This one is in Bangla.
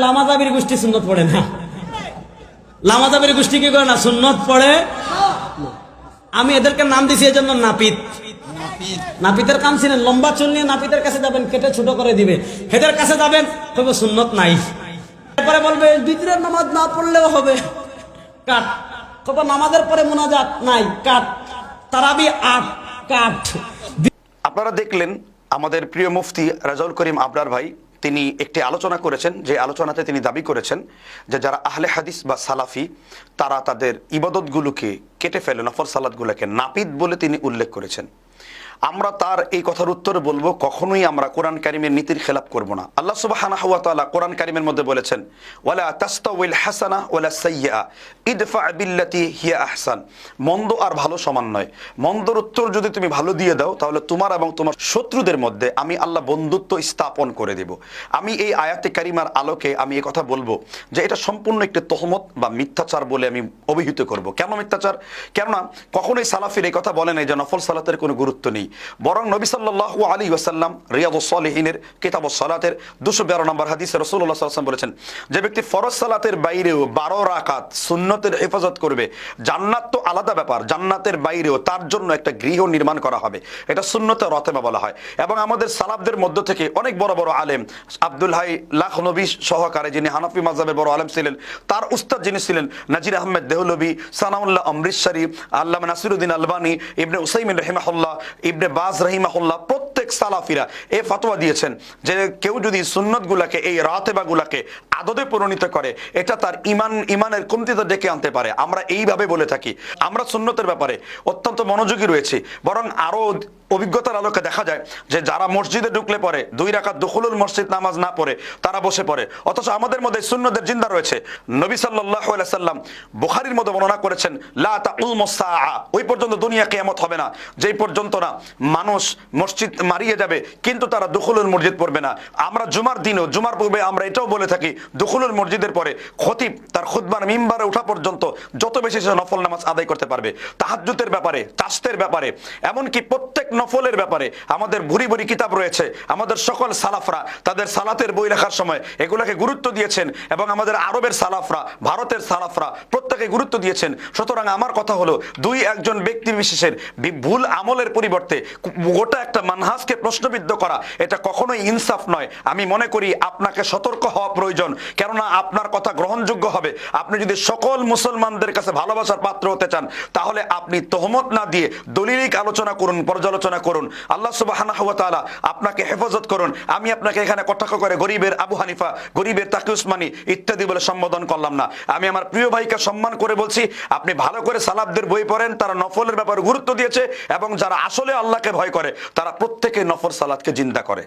লামাজাবির গোষ্ঠী সুন্নত পড়ে না। লামাজাবির গোষ্ঠী কি করে না? সুন্নত পড়ে। আমি এদেরকে নাম দিছি এই জন্য নাপিত। নাপিতের কাম ছিলেন, লম্বা চুল নিয়ে নাপিতের কাছে যাবেন, কেটে ছোট করে দিবে। হেদের কাছে যাবেন, তবে সুন্নত নাই। তারপরে বলবে বিতরের নামাজ না পড়লেও হবে, কাট। তবে নামাজের পরে মুনাজাত নাই, কাট। তারাবি ৮, কাট। আপনারা দেখলেন আমাদের প্রিয় মুফতি রাজাউল করিম আবরার ভাই, তিনি একটি আলোচনা করেছেন, যে আলোচনাতে তিনি দাবি করেছেন যে যারা আহলে হাদিস বা সালাফি তারা তাদের ইবাদতগুলোকে কেটে ফেলে, নফল সালাতগুলোকে নাপিত বলে তিনি উল্লেখ করেছেন। আমরা তার এই কথার উত্তরে বলবো, কখনোই আমরা কোরআন কারিমের নীতির খেলাপ করব না। আল্লাহ সুবহানাহু ওয়া তাআলা কোরআন কারিমের মধ্যে বলেছেন, ওয়ালা তাস্তাউইল হাসানা ওয়ালা সাইয়্যা ইদফা বিল্লাতি হিয়া আহসান। মন্দ আর ভালো সমান নয়। মন্দর উত্তর যদি তুমি ভালো দিয়ে দাও, তাহলে তোমার এবং তোমার শত্রুদের মধ্যে আমি আল্লাহ বন্ধুত্ব স্থাপন করে দেব। আমি এই আয়াতে কারিমার আলোকে আমি এই কথা বলবো যে এটা সম্পূর্ণ একটি তহমত বা মিথ্যাচার বলে আমি অভিহিত করব। কেন মিথ্যাচার? কেননা কখনোই সালাফির এই কথা বলে নাই যে নফল সালাতের কোনো গুরুত্ব নেই। বরং নবী সাল্লাল্লাহু আলাইহি ওয়াসাল্লাম রিয়াদুস সালিহিনের কিতাবুস সালাতের 212 নম্বর হাদিসে রাসূলুল্লাহ সাল্লাল্লাহু আলাইহি ওয়াসাল্লাম বলেছেন, যে ব্যক্তি ফরজ সালাতের বাইরেও 12 রাকাত সুন্নতের হেফাজত করবে, জান্নাত তো আলাদা ব্যাপার, জান্নাতের বাইরেও তার জন্য একটা গৃহ নির্মাণ করা হবে। এটা সুন্নতে রতেবা বলা হয়। এবং আমাদের সালাফদের মধ্য থেকে অনেক বড় বড় আলেম, আব্দুল হাই লাখনবী সহকারে, যিনি হানাফি মাযহাবের বড় আলেম ছিলেন, তার উস্তাদ যিনি ছিলেন নাজির আহমেদ দেহলভী, সানাউল্লাহ অমৃতসরী, আল্লামা নাসিরউদ্দিন আলবানী, ইবনে উসাইমিন রাহিমাহুল্লাহ, ইবনে বাজ রাহিমাহুল্লাহ, প্রত্যেক সালাফিরা এই ফতোয়া দিয়েছেন যে কেউ যদি সুন্নতগুলোকে, এই রাতেবাগুলোকে আদতে পরিণত করে, এটা তার ইমানের কমতিতে ডেকে আনতে পারে। আমরা এইভাবে বলে থাকি। আমরা সুন্নতের ব্যাপারে অত্যন্ত মনোযোগী রয়েছি। বরং আরো অভিজ্ঞতার আলোকে দেখা যায় যে যারা মসজিদে ঢুকলে পরে 2 রাকাত দুখুলুল মসজিদ নামাজ না পড়ে তারা বসে পড়ে, অথচ আমাদের মধ্যে সুন্নতের জিন্দা রয়েছে। নবী সাল্লাল্লাহু আলাইহি সাল্লাম বুখারীর মধ্যে বর্ণনা করেছেন, লা তাকুমুস সাআ, ওই পর্যন্ত দুনিয়া কিয়ামত হবে না যেই পর্যন্ত না মানুষ মসজিদ মারিয়ে যাবে কিন্তু তারা দুখুলুল মসজিদ পড়বে না। আমরা জুমার দিনও, জুমার পূর্বে আমরা এটাও বলে থাকি, দুখুলুল মসজিদের পরে খতিব তার খুতবার মিম্বারে ওঠা পর্যন্ত যত বেশি সে নফল নামাজ আদায় করতে পারবে। তাহাজ্জুদের ব্যাপারে, তাশতের ব্যাপারে, এমনকি প্রত্যেক নফলের ব্যাপারে আমাদের ভুরি ভুরি কিতাব রয়েছে। আমাদের সকল সালাফরা তাদের সালাতের বই লেখার সময় এগুলোকে গুরুত্ব দিয়েছেন, এবং আমাদের আরবের সালাফরা, ভারতের সালাফরা প্রত্যেকে গুরুত্ব দিয়েছেন। সুতরাং আমার কথা হলো, 2-1 ব্যক্তি বিশেষের ভুল আমলের পরিবর্তে গোটা একটা মানহাজকে প্রশ্নবিদ্ধ করা, এটা কখনোই ইনসাফ নয়। আমি মনে করি আপনাকে সতর্ক হওয়া প্রয়োজন, কেননা আপনার কথা গ্রহণযোগ্য হবে। আপনি যদি সকল মুসলমানদের কাছে ভালোবাসার পাত্র হতে চান, তাহলে আপনি তহমত না দিয়ে দলিলিক আলোচনা করুন, পর্যালোচনা করুন। আল্লাহ সুবহানাহু ওয়া তাআলা আপনাকে হেফাজত করুন। আমি আপনাকে এখানে কটাক্ষ করে গরিবের আবু হানিফা, গরিবের তাকি উসমানী ইত্যাদি বলে সম্বোধন করলাম না। আমি আমার প্রিয় ভাইকে সম্মান করে বলছি, আপনি ভালো করে সালাফদের বই পড়েন, তারা নফলের ব্যাপারে গুরুত্ব দিয়েছে, এবং যারা আসলে আল্লাহকে ভয় করে তারা প্রত্যেকে নফল সালাতকে জিন্দা করে।